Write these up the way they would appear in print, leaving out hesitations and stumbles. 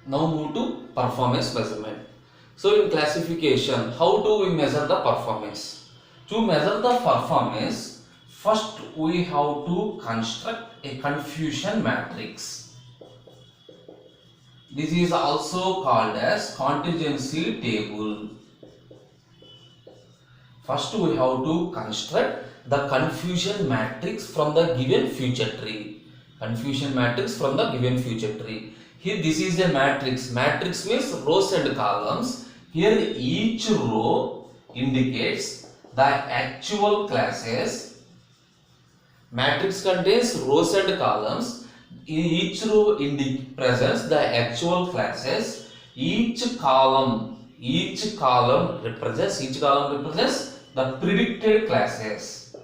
Now move to performance measurement. So in classification, how do we measure the performance? To measure the performance, first we have to construct a confusion matrix. This is also called as contingency table. First we have to construct the confusion matrix from the given feature tree. Confusion matrix from the given feature tree. Here this is a matrix. Matrix means rows and columns. Here each row indicates the actual classes. Matrix contains rows and columns. Each row presents the actual classes. Each column represents the predicted classes.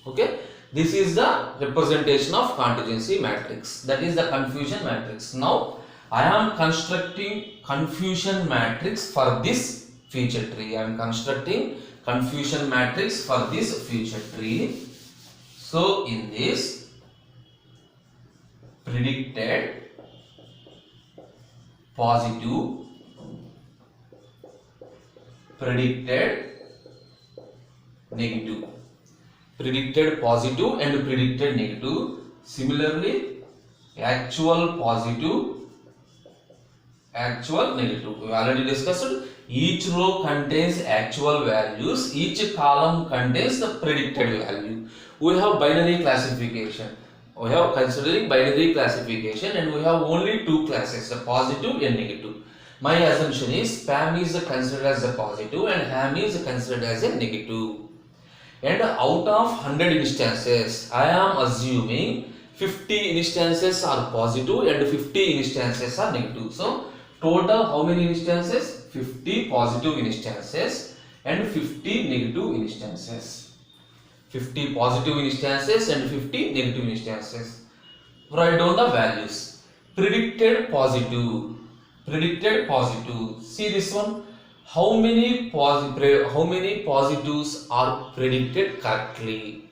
Okay, this is the representation of contingency matrix, that is the confusion matrix. Now I am constructing confusion matrix for this feature tree. So in this predicted positive, predicted negative, predicted positive and predicted negative. Similarly, actual positive, actual negative. We already discussed. Each row contains actual values. Each column contains the predicted value. We have binary classification. We have considering binary classification, and we have only two classes, the positive and negative. My assumption is spam is considered as a positive and ham is considered as a negative. And out of 100 instances, I am assuming 50 instances are positive and 50 instances are negative. So total how many instances? 50 positive instances and 50 negative instances. 50 positive instances and 50 negative instances. Write down the values. Predicted positive. See this one. How many positives are predicted correctly?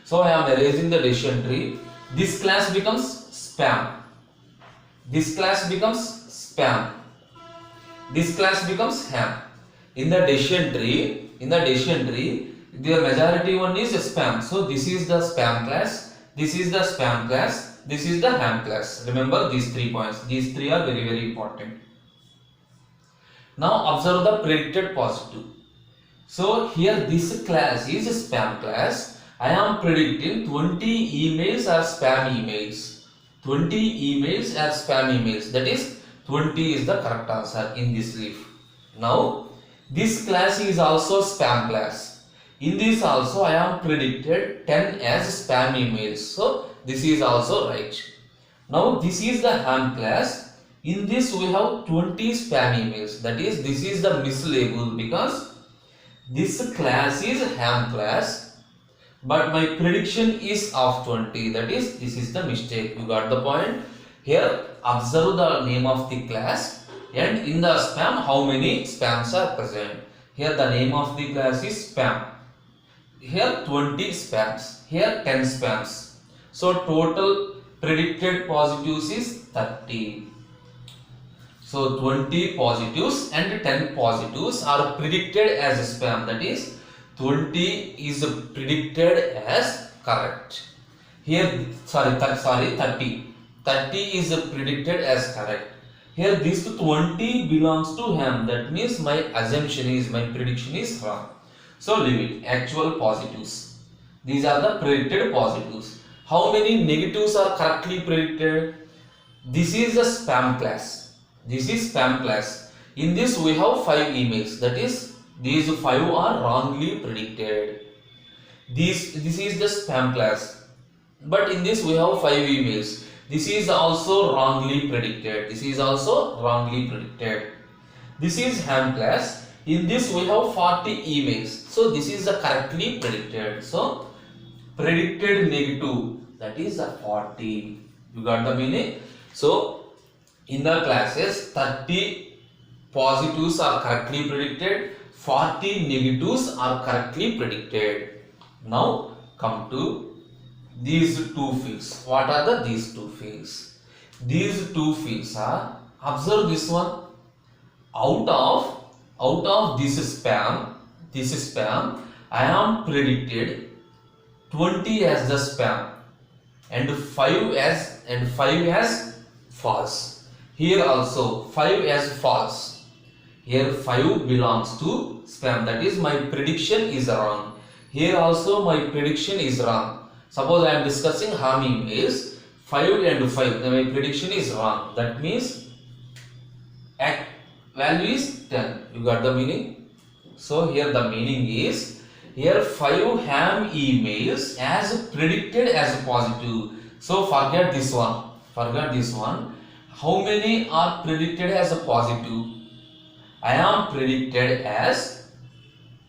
So I am erasing the decision tree. This class becomes spam. This class becomes ham. In the decision tree, the majority one is spam. So this is the spam class. This is the ham class. Remember these 3 points. These 3 are very, very important. Now observe the predicted positive. So here this class is a spam class. I am predicting 20 emails are spam emails. That is 20 is the correct answer in this leaf. Now this class is also spam class. In this also I am predicted 10 as spam emails. So this is also right. Now this is the ham class. In this we have 20 spam emails. That is, this is the mislabel because this class is ham class, but my prediction is of 20. That is, this is the mistake. You got the point? Here observe the name of the class, and in the spam how many spams are present. Here the name of the class is spam. Here 20 spams. Here 10 spams. So total predicted positives is 30. So 20 positives and 10 positives are predicted as spam. That is, 20 is predicted as correct. Here 30. 30 is predicted as correct. Here this 20 belongs to ham. That means my prediction is wrong. So leave it. Actual positives. These are the predicted positives. How many negatives are correctly predicted? This is the spam class. In this we have 5 emails. That is, these 5 are wrongly predicted. This is the spam class. But in this we have 5 emails. This is also wrongly predicted. This is ham class. In this we have 40 emails. So this is the correctly predicted. So predicted negative, that is the 40. You got the meaning? So in the classes, 30 positives are correctly predicted, 40 negatives are correctly predicted. Now come to these two fields. What are these two fields? These two fields are, observe this one, out of this spam, I am predicted 20 as the spam and 5 as false. Here also 5 as false. Here 5 belongs to spam, that is my prediction is wrong. Here also my prediction is wrong. Suppose I am discussing ham emails, 5 and 5, then my prediction is wrong. That means value is 10. You got the meaning? So here the meaning is, here 5 ham emails as predicted as positive. So forget this one. How many are predicted as a positive? I am predicted as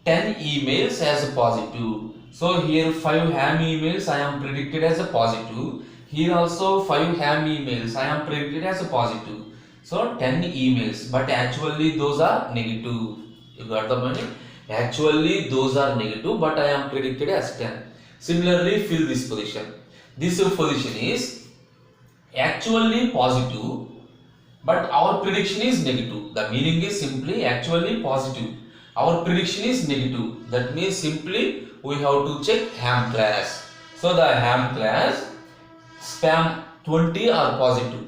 10 emails as a positive. So here 5 ham emails I am predicted as a positive. Here also 5 ham emails I am predicted as a positive. So 10 emails, but actually those are negative. You got the meaning? Actually those are negative, but I am predicted as 10. Similarly, fill this position. This position is actually positive, but our prediction is negative. The meaning is simply actually positive. Our prediction is negative. That means simply we have to check ham class. So the ham class spam 20 are positive,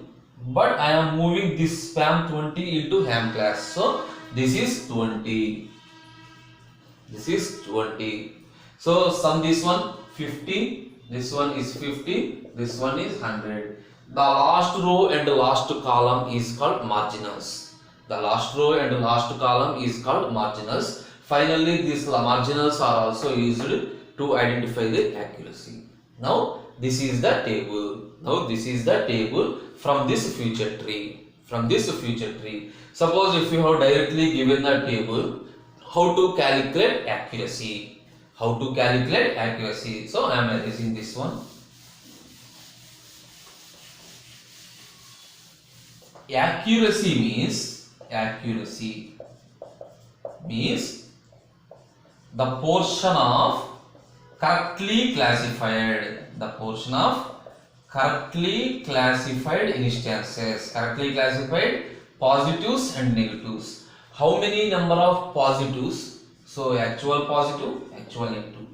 but I am moving this spam 20 into ham class. So this is 20. This is 20. So sum this one 50. This one is 50. This one is 100. The last row and the last column is called marginals. The last row and the last column is called marginals. Finally, these marginals are also used to identify the accuracy. Now, this is the table. From this future tree. Suppose if you have directly given the table, how to calculate accuracy? So, I am erasing this one. Accuracy means the portion of correctly classified instances, correctly classified positives and negatives. How many number of positives? So actual positive, actual negative.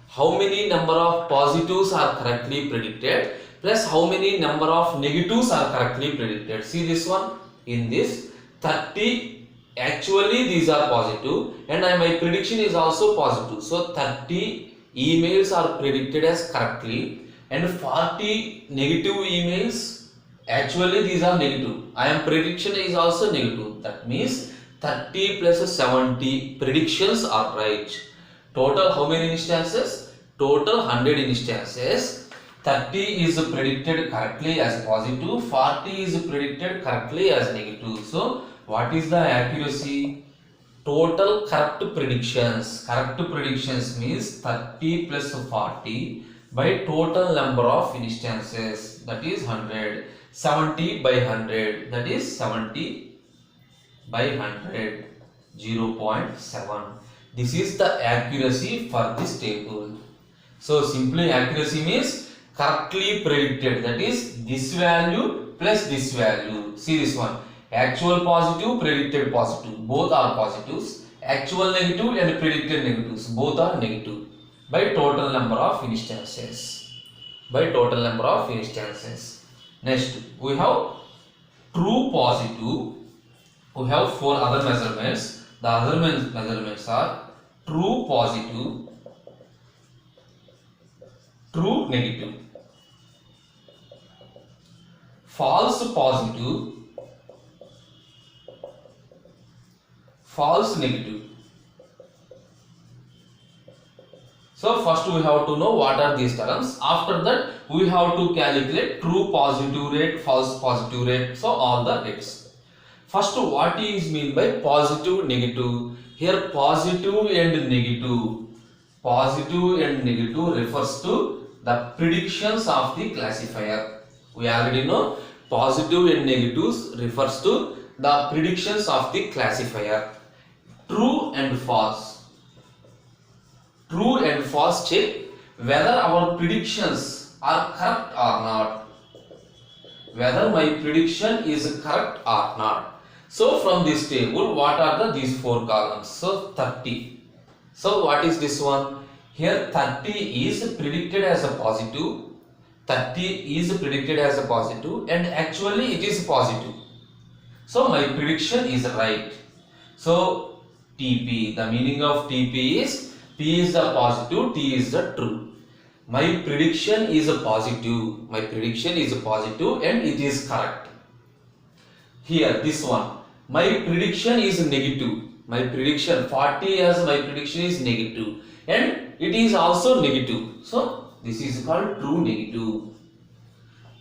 How many number of positives are correctly predicted plus how many number of negatives are correctly predicted. See this one, in this 30, actually these are positive and my prediction is also positive. So 30 emails are predicted as correctly and 40 negative emails, actually these are negative. I am prediction is also negative. That means 30 plus 70 predictions are right. Total how many instances? Total 100 instances. 30 is predicted correctly as positive, 40 is predicted correctly as negative. So, what is the accuracy? Total correct predictions. Correct predictions means 30 plus 40 by total number of instances, that is 100. 70 by 100, that is 70 by 100, 0.7. This is the accuracy for this table. So, simply accuracy means correctly predicted, that is this value plus this value. See this one, actual positive, predicted positive, both are positives. Actual negative and predicted negatives, both are negative by total number of instances. Next we have true positive. We have 4 other measurements. The other measurements are true positive, true negative, false positive, false negative. So first we have to know what are these terms. After that we have to calculate true positive rate, false positive rate. So all the rates. First, what is mean by positive, negative? Here positive and negative. Positive and negative refers to the predictions of the classifier. We already know positive and negatives refers to the predictions of the classifier. True and false. True and false check whether our predictions are correct or not. Whether my prediction is correct or not. So from this table, what are these four columns? So 30. So what is this one? Here 30 is predicted as a positive. 30 is predicted as a positive and actually it is positive. So my prediction is right. So TP, the meaning of TP is P is the positive, T is the true. My prediction is a positive. My prediction is a positive and it is correct. Here this one, my prediction is negative. My prediction 40 as my prediction is negative and it is also negative. So this is called true negative.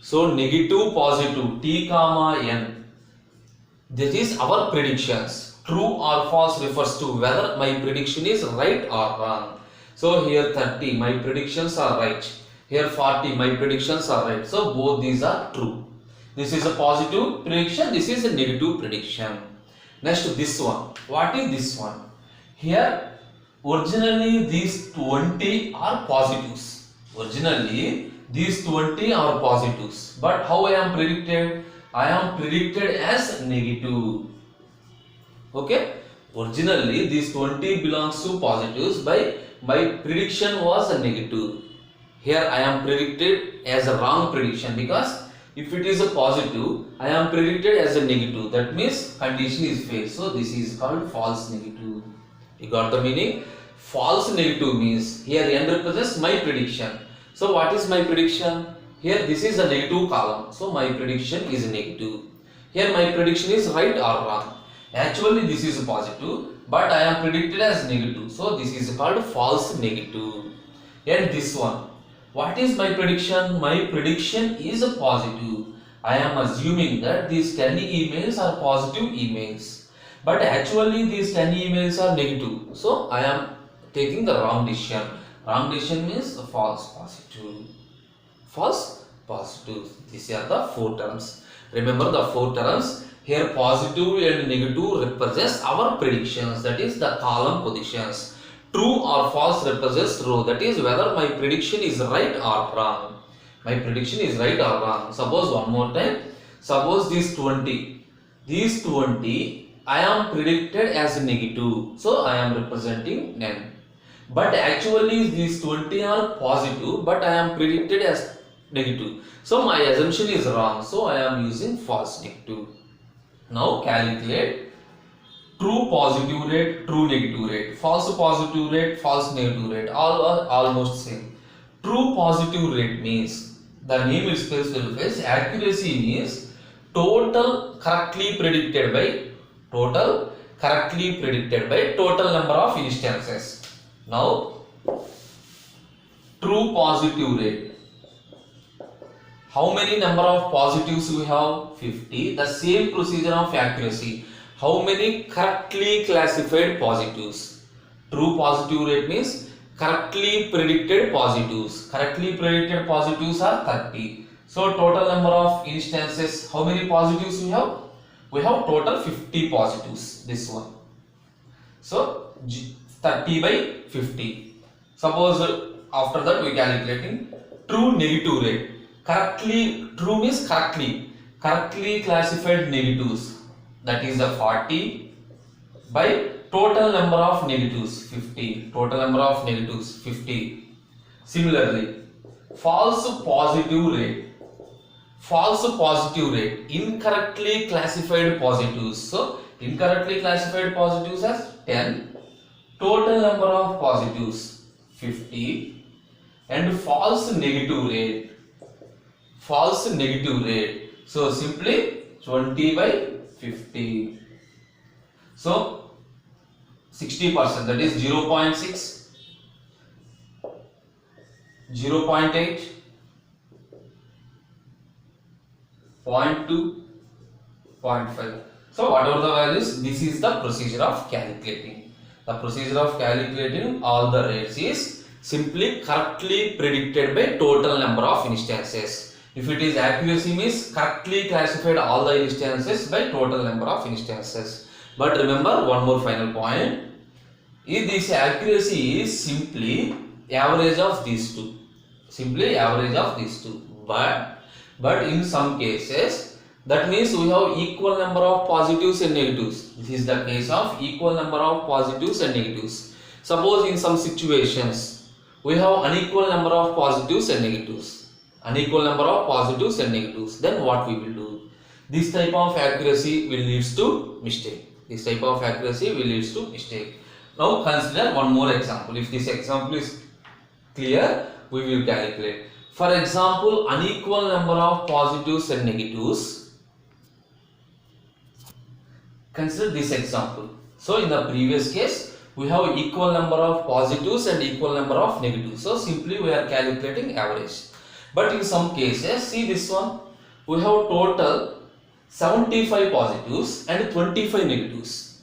So negative positive T comma N. This is our predictions. True or false refers to whether my prediction is right or wrong. So here 30, my predictions are right. Here 40, my predictions are right. So both these are true. This is a positive prediction, this is a negative prediction. Next this one. What is this one? Here originally these 20 are positives. Originally these 20 are positives. But how I am predicted? I am predicted as negative. Okay. Originally these 20 belongs to positives, by my prediction was a negative. Here I am predicted as a wrong prediction, because if it is a positive, I am predicted as a negative. That means condition is failed. So this is called false negative. You got the meaning? False negative means here N represents my prediction. So what is my prediction? Here this is a negative column. So my prediction is negative. Here my prediction is right or wrong. Actually this is a positive, but I am predicted as negative. So this is called false negative. And this one. What is my prediction? My prediction is a positive. I am assuming that these 10 emails are positive emails. But actually these 10 emails are negative. So I am taking the wrong decision. Wrong decision means false positive. False positive. These are the four terms. Remember the four terms. Here positive and negative represents our predictions. That is the column positions. True or false represents row. That is whether my prediction is right or wrong. My prediction is right or wrong. Suppose one more time. Suppose these 20. These 20 I am predicted as negative. So I am representing N. But actually these 20 are positive, but I am predicted as negative. So my assumption is wrong. So I am using false negative. Now calculate true positive rate, true negative rate, false positive rate, false negative rate. All are almost same. True positive rate means, the name itself says, accuracy means total correctly predicted by total number of instances. Now true positive rate. How many number of positives we have? 50. The same procedure of accuracy. How many correctly classified positives? True positive rate means correctly predicted positives. Correctly predicted positives are 30. So total number of instances, how many positives we have? We have total 50 positives. This one. So 30 by 50. Suppose after that we calculating true negative rate. True means correctly classified negatives. That is the 40 by total number of negatives 50. Total number of negatives 50. Similarly, false positive rate. Incorrectly classified positives. So incorrectly classified positives as 10. Total number of positives 50. And false negative rate. So simply 20 by 50. So 60%, that is 0.6, 0.8, 0.2, 0.5. So whatever the values, this is the procedure of calculating. The procedure of calculating all the rates is simply correctly predicted by total number of instances. If it is accuracy means correctly classified all the instances by total number of instances. But remember one more final point. If this accuracy is simply average of these two. Simply average of these two. But in some cases, that means we have equal number of positives and negatives. This is the case of equal number of positives and negatives. Suppose in some situations we have unequal number of positives and negatives. Unequal number of positives and negatives. Then what we will do? This type of accuracy will leads to mistake. This type of accuracy will leads to mistake. Now consider one more example. If this example is clear, we will calculate. For example, unequal number of positives and negatives. Consider this example. So in the previous case, we have equal number of positives and equal number of negatives. So simply we are calculating average. But in some cases, see this one, we have total 75 positives and 25 negatives.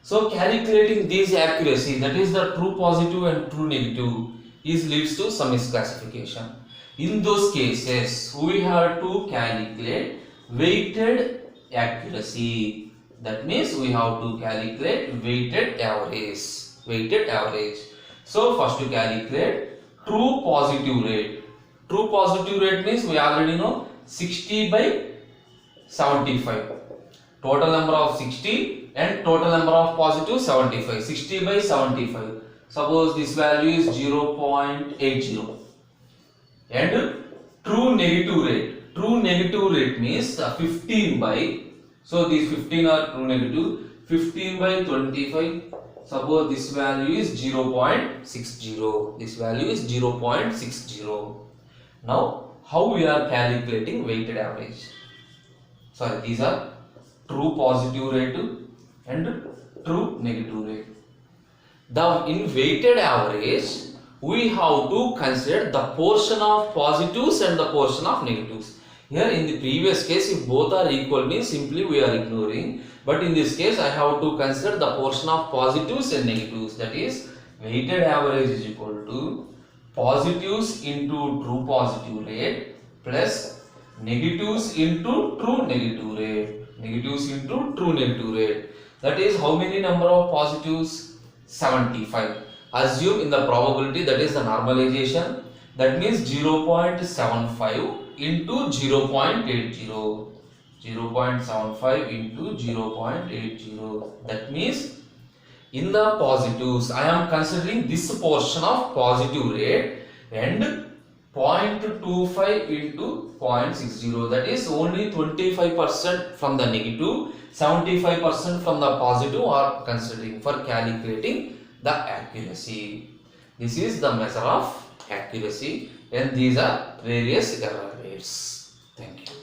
So calculating these accuracy, that is the true positive and true negative, is leads to some misclassification. In those cases, we have to calculate weighted accuracy. That means we have to calculate weighted average. Weighted average. So first to calculate true positive rate. True positive rate means we already know 60 by 75. Total number of 60 and total number of positive 75. 60 by 75. Suppose this value is 0.80. And true negative rate. True negative rate means 15 by, so these 15 are true negative, 15 by 25. Suppose this value is 0.60. This value is 0.60. Now, how we are calculating weighted average? Sorry, these are true positive rate and true negative rate. In weighted average, we have to consider the portion of positives and the portion of negatives. Here in the previous case, if both are equal means simply we are ignoring. But in this case, I have to consider the portion of positives and negatives. That is, weighted average is equal to positives into true positive rate plus negatives into true negative rate. Negatives into true negative rate. That is, how many number of positives? 75. Assume in the probability, that is the normalization, that means 0.75 into 0.80. 0.75 into 0.80. That means in the positives, I am considering this portion of positive rate and 0.25 into 0.60. That is only 25% from the negative, 75% from the positive are considering for calculating the accuracy. This is the measure of accuracy, and these are various error rates. Thank you.